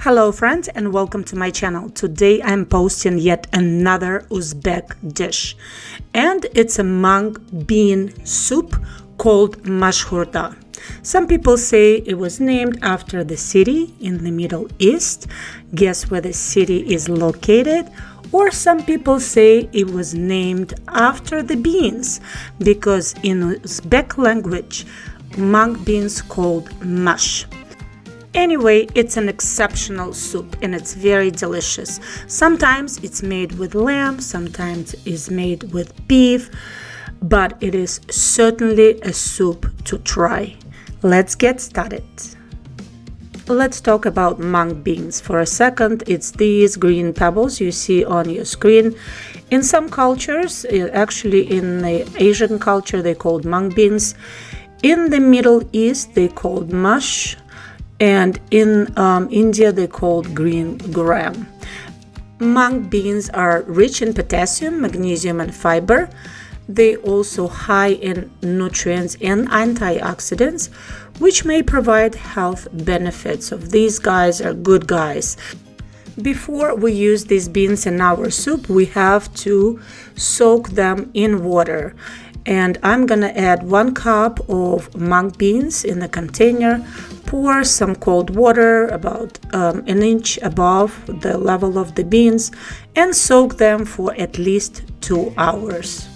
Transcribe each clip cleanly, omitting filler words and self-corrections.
Hello friends and welcome to my channel. Today I'm posting yet another Uzbek dish and it's a mung bean soup called Mashhurda. Some people say it was named after the city in the Middle East. Guess where the city is located? Or some people say it was named after the beans because in Uzbek language mung beans called mash. Anyway, it's an exceptional soup and it's very delicious. Sometimes it's made with lamb, sometimes it's made with beef, but it is certainly a soup to try. Let's get started. Let's talk about mung beans for a second. It's these green pebbles you see on your screen. In some cultures, actually in the Asian culture, they called mung beans. In the Middle East, they called mush. And in India, they called green gram. Mung beans are rich in potassium, magnesium, and fiber. They also high in nutrients and antioxidants, which may provide health benefits. So these guys are good guys. Before we use these beans in our soup, we have to soak them in water. And I'm gonna add 1 cup of mung beans in the container. Pour some cold water about an inch above the level of the beans and soak them for at least 2 hours.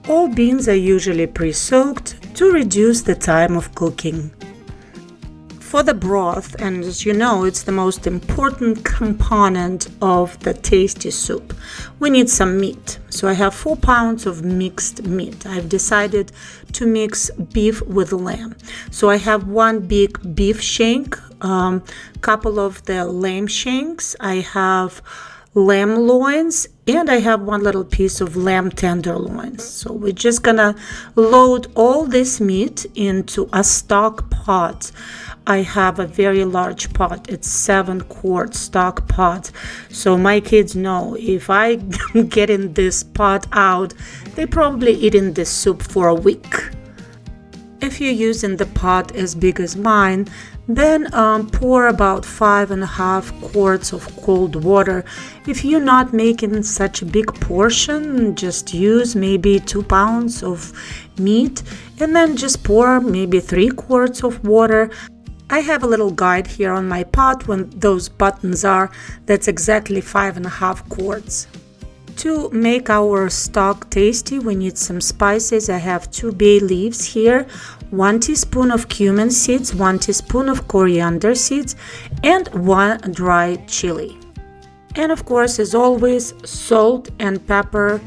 All beans are usually pre-soaked to reduce the time of cooking. For the broth, and as you know, it's the most important component of the tasty soup, we need some meat. So I have 4 pounds of mixed meat. I've decided to mix beef with lamb. So I have 1 big beef shank, couple of the lamb shanks. I have lamb loins, and I have 1 little piece of lamb tenderloins. So we're just gonna load all this meat into a stock pot. I have a very large pot. It's 7-quart stock pot. So my kids know if I get in this pot out, they probably eating this soup for a week. If you're using the pot as big as mine, then pour about 5.5 quarts of cold water. If you're not making such a big portion, just use maybe 2 pounds of meat and then just pour maybe 3 quarts of water. I have a little guide here on my pot when those buttons are. That's exactly 5.5 quarts. To make our stock tasty, we need some spices. I have 2 bay leaves here, 1 teaspoon of cumin seeds, 1 teaspoon of coriander seeds, and 1 dry chili. And of course, as always, salt and pepper.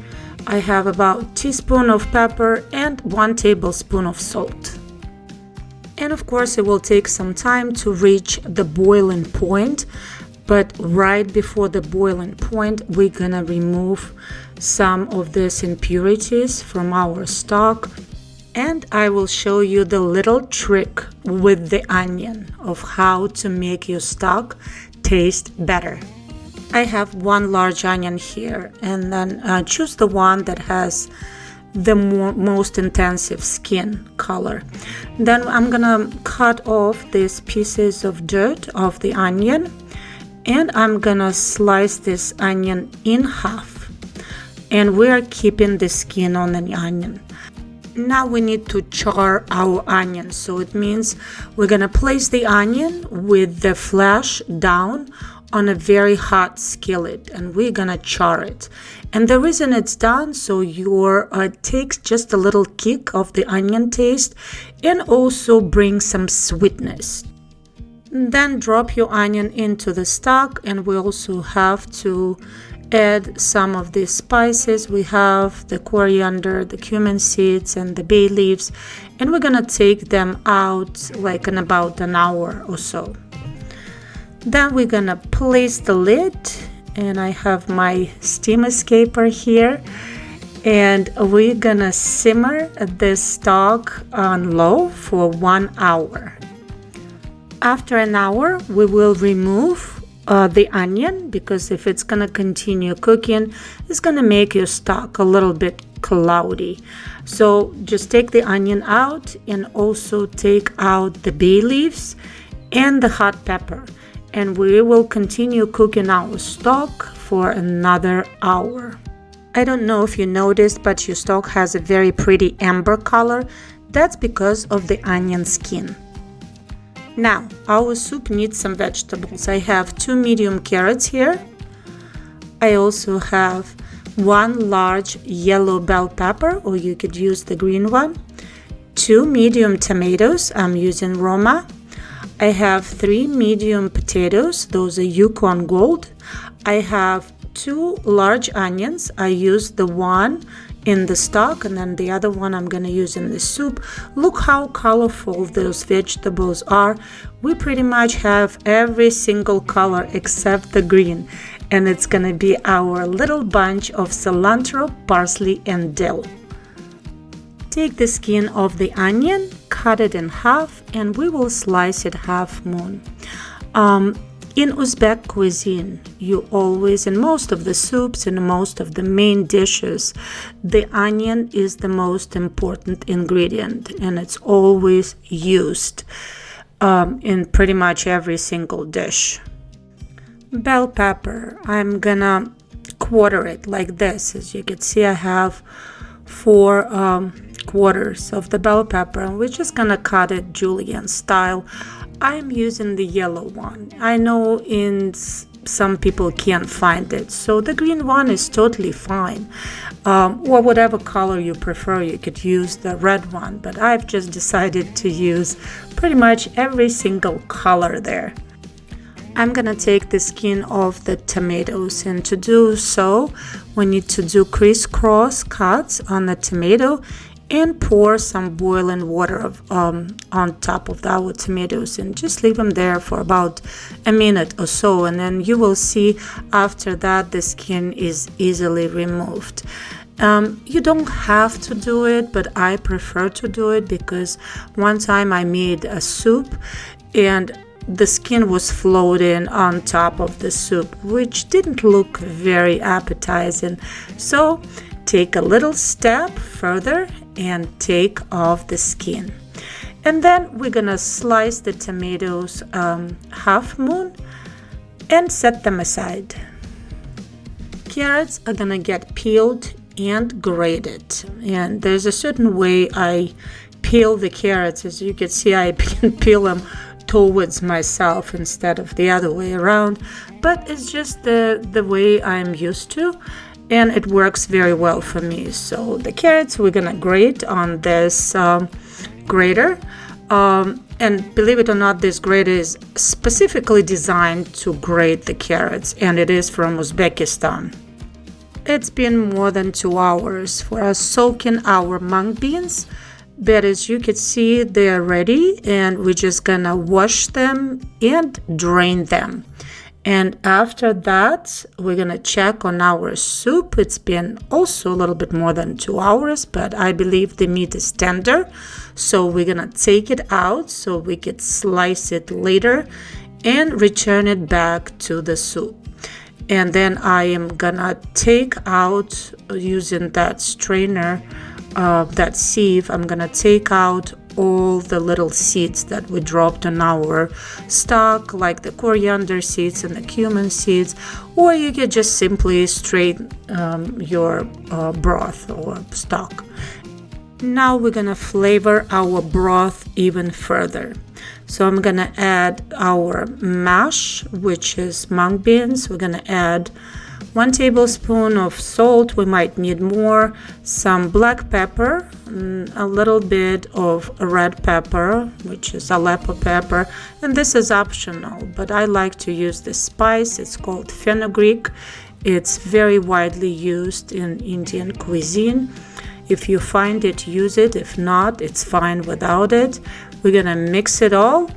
I have about a teaspoon of pepper and 1 tablespoon of salt. And of course, it will take some time to reach the boiling point. But right before the boiling point, we're gonna remove some of these impurities from our stock. And I will show you the little trick with the onion of how to make your stock taste better. I have 1 large onion here, and then choose the one that has the most intensive skin color. Then I'm gonna cut off these pieces of dirt of the onion. And I'm gonna slice this onion in half. And we are keeping the skin on the onion. Now we need to char our onion. So it means we're gonna place the onion with the flesh down on a very hot skillet and we're gonna char it. And the reason it's done so your takes just a little kick of the onion taste and also bring some sweetness. Then drop your onion into the stock, and we also have to add some of these spices. We have the coriander, the cumin seeds, and the bay leaves, and we're gonna take them out like in about an hour or so. Then we're gonna place the lid, and I have my steam escaper here, and we're gonna simmer this stock on low for 1 hour. After an hour, we will remove the onion because if it's gonna continue cooking, it's gonna make your stock a little bit cloudy. So just take the onion out and also take out the bay leaves and the hot pepper. and we will continue cooking our stock for another hour. I don't know if you noticed, but your stock has a very pretty amber color. That's because of the onion skin. Now, our soup needs some vegetables. I have 2 medium carrots here. I also have 1 large yellow bell pepper, or you could use the green one. 2 medium tomatoes, I'm using Roma. I have 3 medium potatoes, those are Yukon Gold. I have 2 large onions. I used the one in the stock and then the other one I'm gonna use in the soup. Look how colorful those vegetables are. We pretty much have every single color except the green, and it's gonna be our little bunch of cilantro, parsley, and dill. Take the skin of the onion, cut it in half, and we will slice it half moon. In Uzbek cuisine, you always, in most of the soups, in most of the main dishes, the onion is the most important ingredient, and it's always used in pretty much every single dish. Bell pepper, I'm gonna quarter it like this. As you can see, I have 4 quarters of the bell pepper, and we're just gonna cut it julienne style. I'm using the yellow one. I know some people can't find it, so the green one is totally fine. Or whatever color you prefer, you could use the red one, but I've just decided to use pretty much every single color there. I'm gonna take the skin off the tomatoes, and to do so, we need to do crisscross cuts on the tomato and pour some boiling water on top of our tomatoes, and just leave them there for about a minute or so, and then you will see after that the skin is easily removed. You don't have to do it, but I prefer to do it because one time I made a soup and the skin was floating on top of the soup, which didn't look very appetizing. So take a little step further and take off the skin. And then we're gonna slice the tomatoes half moon and set them aside. Carrots are gonna get peeled and grated, and there's a certain way I peel the carrots. As you can see, I peel them towards myself instead of the other way around, but it's just the way I'm used to, and it works very well for me. So the carrots we're gonna grate on this grater, and believe it or not, this grater is specifically designed to grate the carrots, and it is from Uzbekistan. It's been more than 2 hours for us soaking our mung beans, but as you can see, they're ready, and we're just gonna wash them and drain them. And after that, we're gonna check on our soup. It's been also a little bit more than 2 hours, but I believe the meat is tender. So we're gonna take it out so we could slice it later and return it back to the soup. And then I am gonna take out, using that strainer, that sieve, I'm gonna take out all the little seeds that we dropped on our stock, like the coriander seeds and the cumin seeds, or you could just simply strain your broth or stock. Now we're gonna flavor our broth even further. So I'm gonna add our mash, which is mung beans. We're gonna add 1 tablespoon of salt, we might need more, some black pepper, a little bit of red pepper, which is Aleppo pepper, and this is optional, but I like to use this spice. It's called Fenugreek. It's very widely used in Indian cuisine. If you find it, use it. If not, it's fine without it. We're gonna mix it all,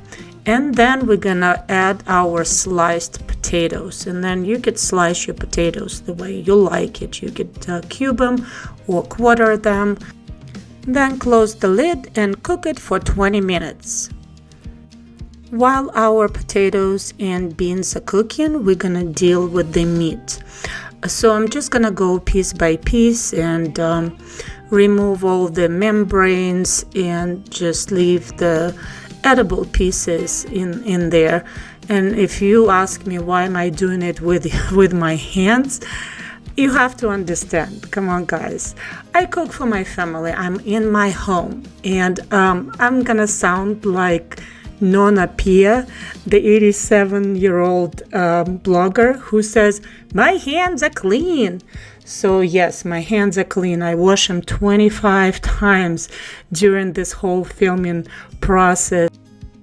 and then we're gonna add our sliced potatoes, and then you could slice your potatoes the way you like it. You could cube them or quarter them. Then close the lid and cook it for 20 minutes. While our potatoes and beans are cooking, we're gonna deal with the meat. So I'm just gonna go piece by piece and remove all the membranes and just leave the edible pieces in there. And if you ask me why am I doing it with my hands, you have to understand. Come on, guys. I cook for my family. I'm in my home, and I'm gonna sound like Nona Pia, the 87-year-old blogger who says, my hands are clean. So yes, my hands are clean. I wash them 25 times during this whole filming process.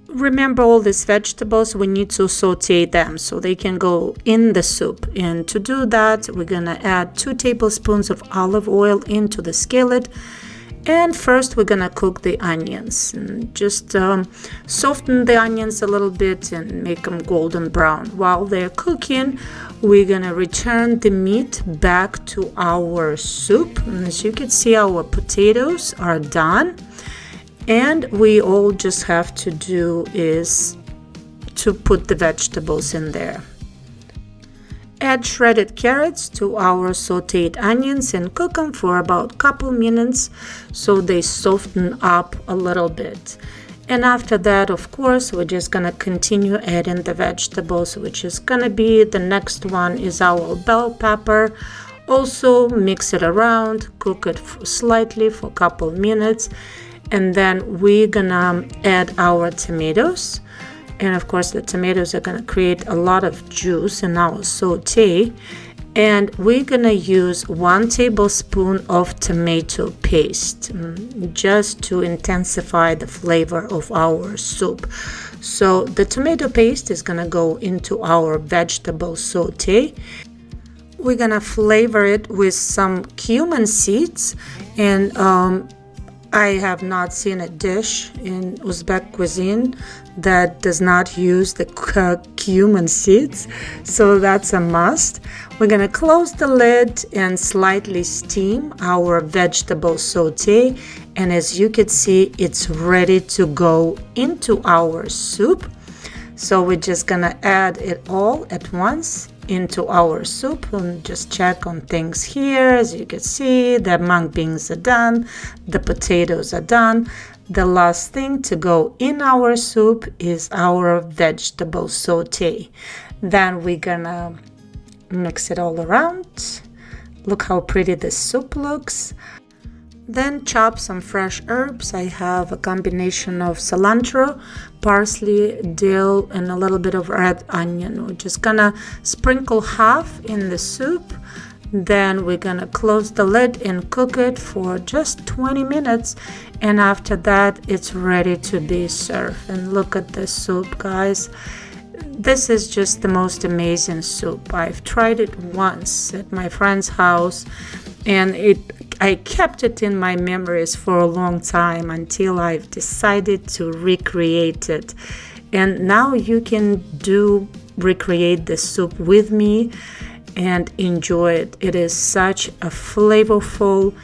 Remember, all these vegetables, we need to saute them so they can go in the soup. And to do that, we're gonna add 2 tablespoons of olive oil into the skillet. And first we're gonna cook the onions and just soften the onions a little bit and make them golden brown. While they're cooking, we're gonna return the meat back to our soup. And as you can see, our potatoes are done. And we all just have to do is to put the vegetables in there. Add shredded carrots to our sauteed onions and cook them for about a couple minutes so they soften up a little bit. And after that, of course, we're just gonna continue adding the vegetables, which is gonna be, the next one is our bell pepper. Also mix it around, cook it slightly for a couple minutes, and then we're gonna add our tomatoes. And of course, the tomatoes are gonna create a lot of juice in our saute. And we're gonna use 1 tablespoon of tomato paste just to intensify the flavor of our soup. So the tomato paste is gonna go into our vegetable saute. We're gonna flavor it with some cumin seeds, and I have not seen a dish in Uzbek cuisine that does not use the cumin seeds, so that's a must. We're gonna close the lid and slightly steam our vegetable saute, and as you can see, it's ready to go into our soup. So we're just gonna add it all at once into our soup and just check on things here. As you can see, the mung beans are done, the potatoes are done. The last thing to go in our soup is our vegetable saute. Then we're gonna mix it all around. Look how pretty this soup looks. Then chop some fresh herbs. I have a combination of cilantro, parsley, dill, and a little bit of red onion. We're just gonna sprinkle half in the soup. Then we're gonna close the lid and cook it for just 20 minutes. And after that, it's ready to be served. And look at this soup, guys. This is just the most amazing soup. I've tried it once at my friend's house, and I kept it in my memories for a long time until I've decided to recreate it. And now you can recreate the soup with me and enjoy it. It is such a flavorful,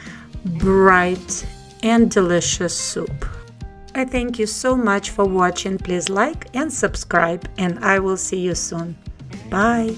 bright, and delicious soup. I thank you so much for watching. Please like and subscribe, and I will see you soon. Bye.